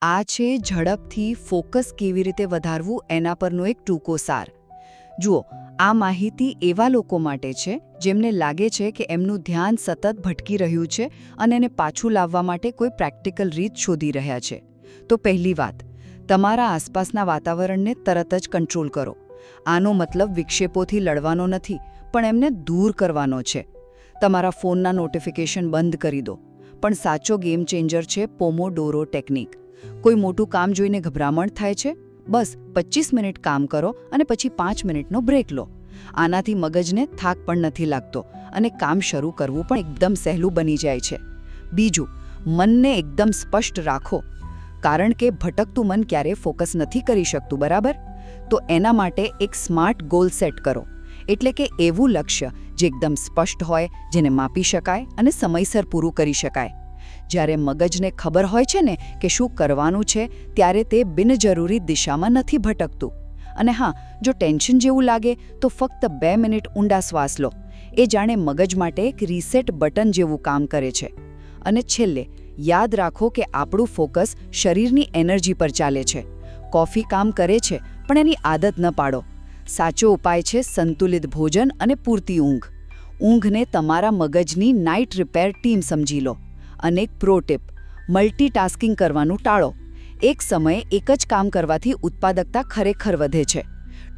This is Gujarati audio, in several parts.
આ છે ઝડપથી ફોકસ કેવી રીતે વધારવું એના પરનો એક ટૂંકો સાર. જુઓ, આ માહિતી એવા લોકો માટે છે જેમને લાગે છે કે એમનું ધ્યાન સતત ભટકી રહ્યું છે અને એને પાછું લાવવા માટે કોઈ પ્રેક્ટિકલ રીત શોધી રહ્યા છે. તો પહેલી વાત, તમારા આસપાસના વાતાવરણને તરત જ કંટ્રોલ કરો. આનો મતલબ વિક્ષેપોથી લડવાનો નથી, પણ એમને દૂર કરવાનો છે. તમારા ફોનના નોટિફિકેશન બંધ કરી દો. પણ સાચો ગેમ ચેન્જર છે પોમોડોરો ટેકનિક. કોઈ મોટું કામ જોઈને ગભરામણ થાય છે? બસ 25 મિનિટ કામ કરો અને પછી 5 મિનિટનો બ્રેક લો. આનાથી મગજને થાક પણ નથી લાગતો અને કામ શરૂ કરવું પણ એકદમ સહેલું બની જાય છે. બીજું, મનને એકદમ સ્પષ્ટ રાખો, કારણ કે ભટકતું મન ક્યારેય ફોકસ નથી કરી શકતું, બરાબર? તો એના માટે એક સ્માર્ટ ગોલ સેટ કરો, એટલે કે એવું લક્ષ્ય જે એકદમ સ્પષ્ટ હોય, જેને માપી શકાય અને સમયસર પૂરું કરી શકાય. જ્યારે મગજને ખબર હોય છે ને કે શું કરવાનું છે, ત્યારે તે બિનજરૂરી દિશામાં નથી ભટકતું. અને હા, જો ટેન્શન જેવું લાગે તો ફક્ત 2 મિનિટ ઊંડા શ્વાસ લો. એ જાણે મગજ માટે એક રીસેટ બટન જેવું કામ કરે છે. અને છેલ્લે, યાદ રાખો કે આપણું ફોકસ શરીરની એનર્જી પર ચાલે છે. કોફી કામ કરે છે, પણ એની આદત ન પાડો. સાચો ઉપાય છે સંતુલિત ભોજન અને પૂરતી ઊંઘ. ઊંઘને તમારા મગજની નાઇટ રિપેર ટીમ સમજી લો. અને એક પ્રો ટિપ, મલ્ટીટાસ્કિંગ કરવાનું ટાળો. એક સમયે એક જ કામ કરવાથી ઉત્પાદકતા ખરેખર વધે છે.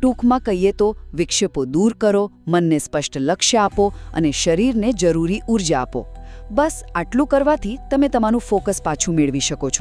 ટૂંકમાં કહીએ તો, વિક્ષેપો દૂર કરો, મનને સ્પષ્ટ લક્ષ્ય આપો અને શરીરને જરૂરી ઊર્જા આપો. બસ આટલું કરવાથી તમે તમારું ફોકસ પાછું મેળવી શકો છો.